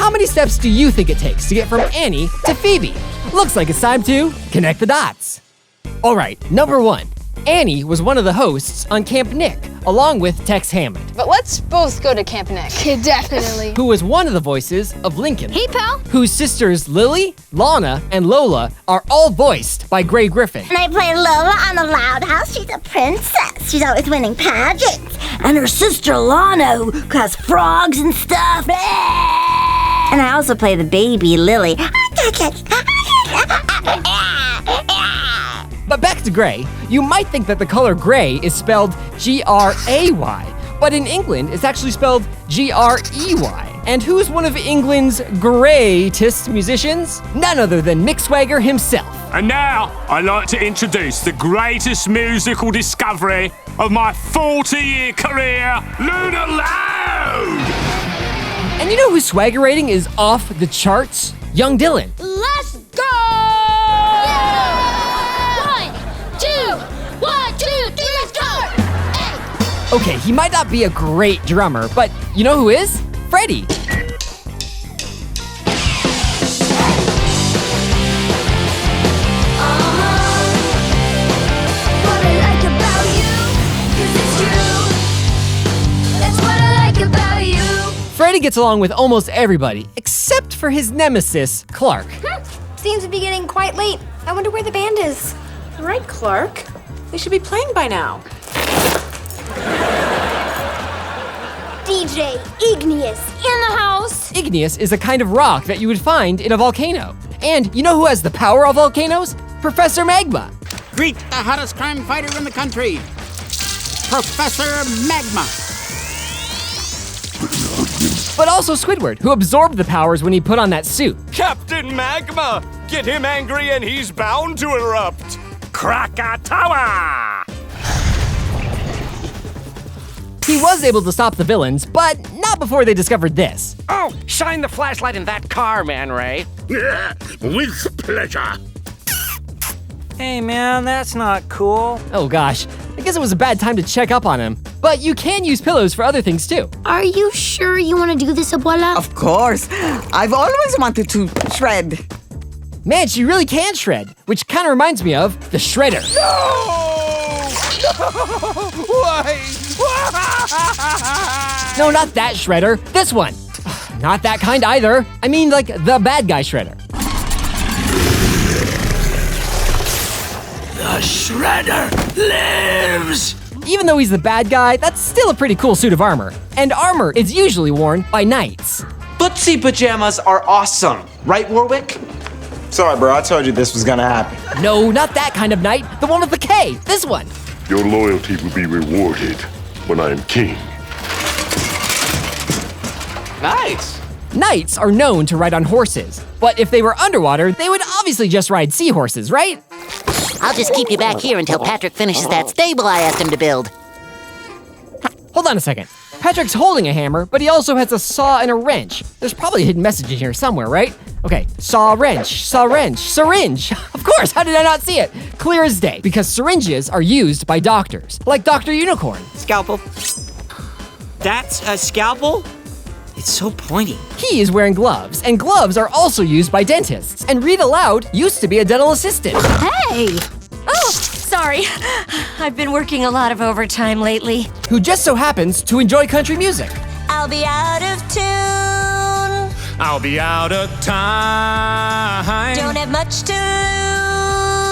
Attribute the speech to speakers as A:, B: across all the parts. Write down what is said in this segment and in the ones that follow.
A: how many steps do you think it takes to get from Annie to Phoebe? Looks like it's time to connect the dots. All right, number 1. Annie was one of the hosts on Camp Nick, along with Tex Hammond.
B: But let's both go to Camp Nick.
C: Definitely.
A: Who was one of the voices of Lincoln.
C: Hey, pal.
A: Whose sisters Lily, Lana, and Lola are all voiced by Gray Griffin.
D: And I play Lola on the Loud House. She's a princess. She's always winning pageants. And her sister Lana, who has frogs and stuff. And I also play the baby Lily.
A: But back to gray, you might think that the color gray is spelled G-R-A-Y, but in England it's actually spelled G-R-E-Y. And who's one of England's greatest musicians? None other than Mick Swagger himself.
E: And now, I'd like to introduce the greatest musical discovery of my 40-year career, Luna Loud!
A: And you know whose swagger rating is off the charts? Young Dylan.
C: Let's go! One, two, three, let's go! Hey.
A: Okay, he might not be a great drummer, but you know who is? Freddie. Freddie gets along with almost everybody, except for his nemesis, Clark.
C: Seems to be getting quite late. I wonder where the band is.
F: All right, Clark. They should be playing by now.
C: DJ Igneous in the house.
A: Igneous is a kind of rock that you would find in a volcano. And you know who has the power of volcanoes? Professor Magma.
G: Greet the hottest crime fighter in the country, Professor Magma.
A: But also Squidward, who absorbed the powers when he put on that suit.
H: Captain Magma! Get him angry and he's bound to erupt! Krakatawa!
A: He was able to stop the villains, but not before they discovered this.
H: Oh, shine the flashlight in that car, Man Ray.
E: With pleasure.
I: Hey man, that's not cool.
A: Oh gosh, I guess it was a bad time to check up on him. But you can use pillows for other things too.
C: Are you sure you want to do this, Abuela?
J: Of course. I've always wanted to shred.
A: Man, she really can shred, which kind of reminds me of the Shredder.
H: No! Why?
A: No, not that Shredder, this one. Not that kind either. I mean like the bad guy Shredder.
E: The Shredder lives!
A: Even though he's the bad guy, that's still a pretty cool suit of armor. And armor is usually worn by knights.
K: Footsie pajamas are awesome, right, Warwick?
L: Sorry, bro, I told you this was gonna happen.
A: No, not that kind of knight, the one with the K, this one.
E: Your loyalty will be rewarded when I am king.
K: Nice.
A: Knights are known to ride on horses, but if they were underwater, they would obviously just ride seahorses, right?
D: I'll just keep you back here until Patrick finishes that stable I asked him to build.
A: Hold on a second. Patrick's holding a hammer, but he also has a saw and a wrench. There's probably a hidden message in here somewhere, right? Okay, saw, wrench, syringe. Of course, how did I not see it? Clear as day, because syringes are used by doctors, like Dr. Unicorn.
I: Scalpel. That's a scalpel? It's so pointy.
A: He is wearing gloves, and gloves are also used by dentists. And Rita Loud used to be a dental assistant.
C: Hey! Oh, sorry. I've been working a lot of overtime lately.
A: Who just so happens to enjoy country music.
D: I'll be out of tune.
H: I'll be out of time.
D: Don't have much to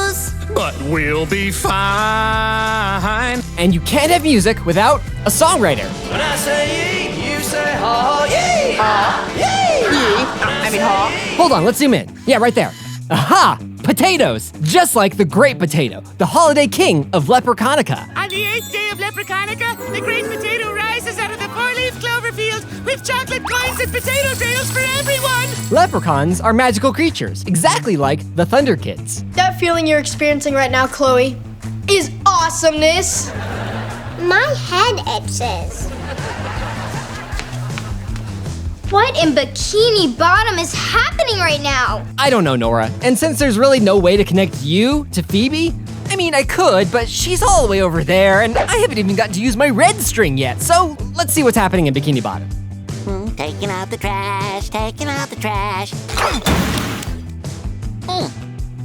D: lose.
H: But we'll be fine.
A: And you can't have music without a songwriter.
H: When I say yee, you say haw, yee! Haw, yee!
F: I mean, haw.
A: Hold on, let's zoom in. Yeah, right there. Aha! Potatoes! Just like the Great Potato, the holiday king of Leprechanica.
M: On the 8th day of Leprechanica, the great potato rises out of the four-leaf clover field with chocolate coins and potato trails for everyone!
A: Leprechauns are magical creatures, exactly like the Thunder Kids.
N: That feeling you're experiencing right now, Chloe, is awesomeness.
D: My head itches.
C: What in Bikini Bottom is happening right now?
A: I don't know, Nora. And since there's really no way to connect you to Phoebe, I mean, I could, but she's all the way over there, and I haven't even gotten to use my red string yet. So let's see what's happening in Bikini Bottom.
D: Taking out the trash, taking out the trash.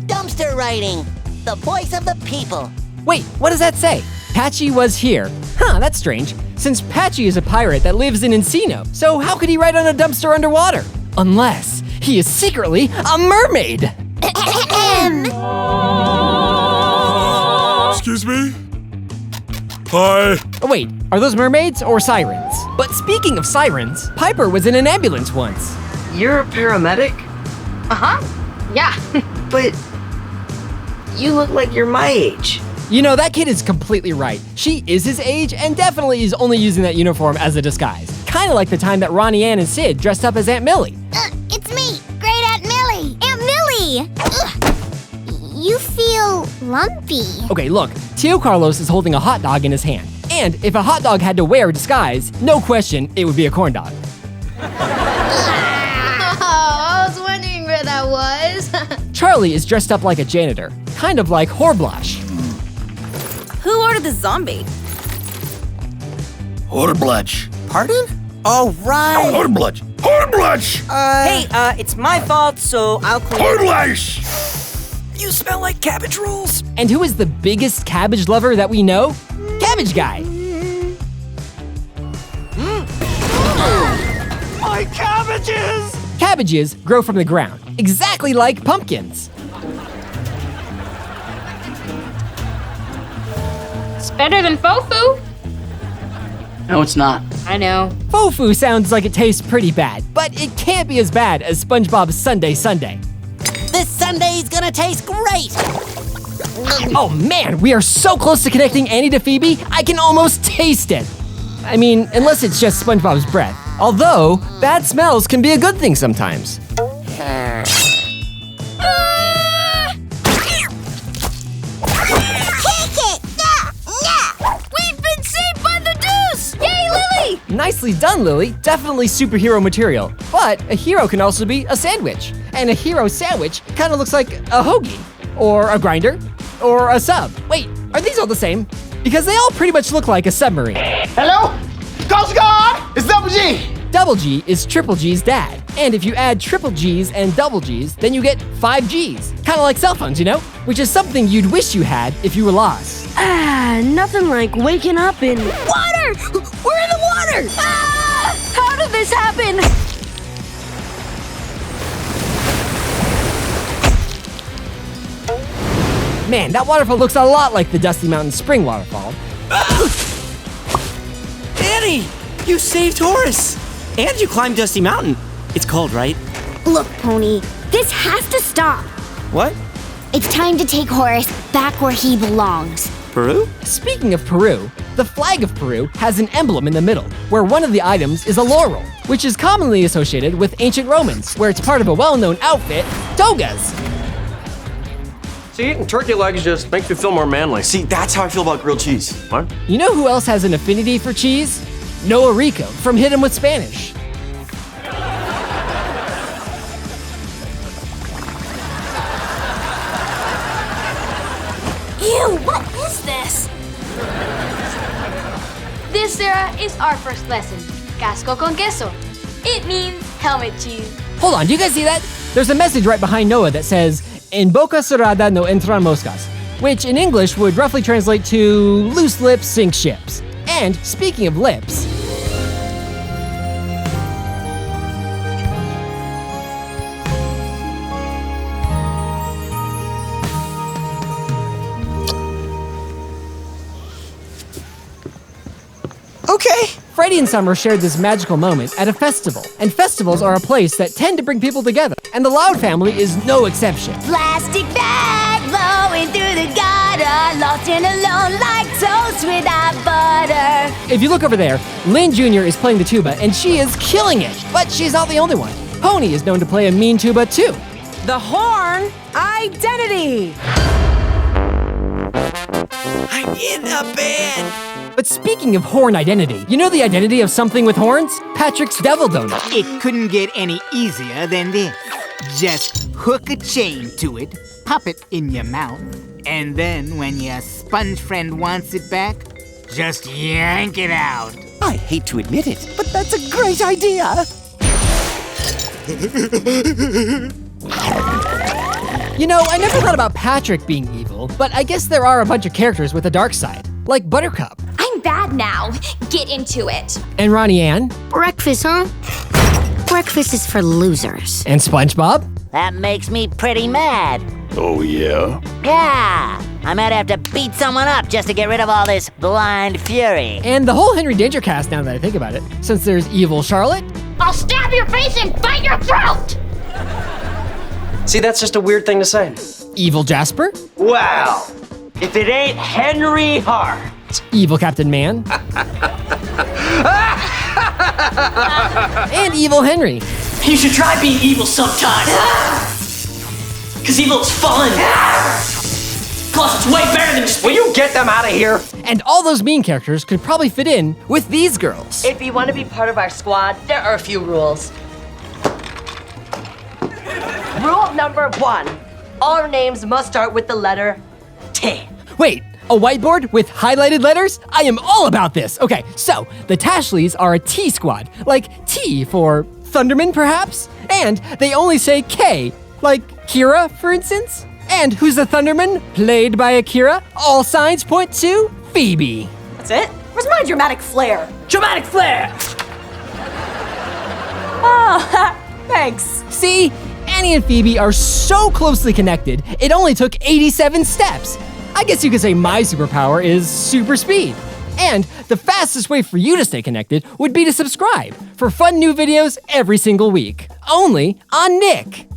D: Dumpster writing, the voice of the people.
A: Wait, what does that say? Patchy was here. Huh, that's strange. Since Patchy is a pirate that lives in Encino, so how could he write on a dumpster underwater? Unless he is secretly a mermaid.
O: Excuse me? Hi.
A: Oh, wait, are those mermaids or sirens? But speaking of sirens, Piper was in an ambulance once.
P: You're a paramedic?
B: Uh-huh. Yeah.
P: But you look like you're my age.
A: You know, that kid is completely right. She is his age and definitely is only using that uniform as a disguise. Kind of like the time that Ronnie Ann and Sid dressed up as Aunt Millie.
D: It's me, Great Aunt Millie. Aunt Millie! You feel lumpy.
A: Okay, look, Tio Carlos is holding a hot dog in his hand. And if a hot dog had to wear a disguise, no question, it would be a corn dog.
N: I was wondering where that was.
A: Charlie is dressed up like a janitor, kind of like Horblash.
F: Who ordered the zombie?
O: Horblash.
I: Pardon? Oh, right.
O: Horblash. Horblash.
I: Hey, it's my fault, so I'll clean.
O: Horblash.
I: You smell like cabbage rolls.
A: And who is the biggest cabbage lover that we know? Cabbage Guy.
I: My cabbages!
A: Cabbages grow from the ground, exactly like pumpkins.
B: It's better than Fofu.
P: No, it's not.
B: I know.
A: Fofu sounds like it tastes pretty bad, but it can't be as bad as SpongeBob's Sunday Sunday.
D: This Sunday's gonna taste great.
A: Oh man, we are so close to connecting Annie to Phoebe, I can almost taste it. I mean, unless it's just SpongeBob's breath. Although, bad smells can be a good thing sometimes.
N: We've been saved by the deuce! Yay, Lily!
A: Nicely done, Lily. Definitely superhero material. But a hero can also be a sandwich. And a hero sandwich kind of looks like a hoagie, or a grinder, or a sub. Wait, are these all the same? Because they all pretty much look like a submarine.
L: Hello? Coast Guard! It's Double G!
A: Double G is Triple G's dad. And if you add Triple G's and Double G's, then you get 5 G's. Kind of like cell phones, you know? Which is something you'd wish you had if you were lost.
C: Nothing like waking up in
N: Water! We're in the water!
C: Ah! How did this happen?
A: Man, that waterfall looks a lot like the Dusty Mountain Spring waterfall.
I: Annie, you saved Horace. And you climbed Dusty Mountain. It's cold, right?
D: Look, Pony, this has to stop.
I: What?
D: It's time to take Horace back where he belongs.
I: Peru?
A: Speaking of Peru, the flag of Peru has an emblem in the middle, where one of the items is a laurel, which is commonly associated with ancient Romans, where it's part of a well-known outfit, togas.
H: See, eating turkey legs just makes me feel more manly.
K: See, that's how I feel about grilled cheese.
H: What?
A: You know who else has an affinity for cheese? Noah Rico from Hit 'Em with Spanish.
N: Ew, what is this?
B: This, Sarah, is our first lesson. Casco con queso. It means helmet cheese.
A: Hold on, do you guys see that? There's a message right behind Noah that says, "En boca cerrada no entran moscas," which in English would roughly translate to "loose lips sink ships." And speaking of lips,
J: Okay.
A: Freddie and Summer shared this magical moment at a festival. And festivals are a place that tend to bring people together. And the Loud family is no exception.
D: Plastic bag blowing through the gutter, lost and alone like toast without butter.
A: If you look over there, Lynn Jr. is playing the tuba and she is killing it. But she's not the only one. Pony is known to play a mean tuba too.
F: The horn identity.
I: I'm in a band.
A: But speaking of horn identity, you know the identity of something with horns? Patrick's Devil Donut.
G: It couldn't get any easier than this. Just hook a chain to it, pop it in your mouth, and then when your sponge friend wants it back, just yank it out.
J: I hate to admit it, but that's a great idea.
A: You know, I never thought about Patrick being evil, but I guess there are a bunch of characters with a dark side, like Buttercup.
Q: I'm bad now. Get into it.
A: And Ronnie Ann.
D: Breakfast, huh? Breakfast is for losers.
A: And SpongeBob.
R: That makes me pretty mad.
O: Oh, yeah?
R: Yeah, I might have to beat someone up just to get rid of all this blind fury.
A: And the whole Henry Danger cast, now that I think about it, since there's evil Charlotte.
B: I'll stab your face and bite your throat!
K: See, that's just a weird thing to say.
A: Evil Jasper.
K: Wow. If it ain't Henry Hart.
A: Evil Captain Man. And evil Henry.
S: You should try being evil sometime. Cause evil's fun. Plus, it's way better than just.
K: Will you get them out of here?
A: And all those mean characters could probably fit in with these girls.
T: If you want to be part of our squad, there are a few rules. Rule number 1, all our names must start with the letter T.
A: Wait, a whiteboard with highlighted letters? I am all about this. Okay, so the Tashleys are a T squad, like T for Thunderman, perhaps? And they only say K, like Kira, for instance? And who's the Thunderman, played by Akira? All signs point to Phoebe.
F: That's it? Where's my dramatic flair?
S: Dramatic flair!
F: Oh, thanks.
A: See? Annie and Phoebe are so closely connected, it only took 87 steps. I guess you could say my superpower is super speed. And the fastest way for you to stay connected would be to subscribe for fun new videos every single week, only on Nick.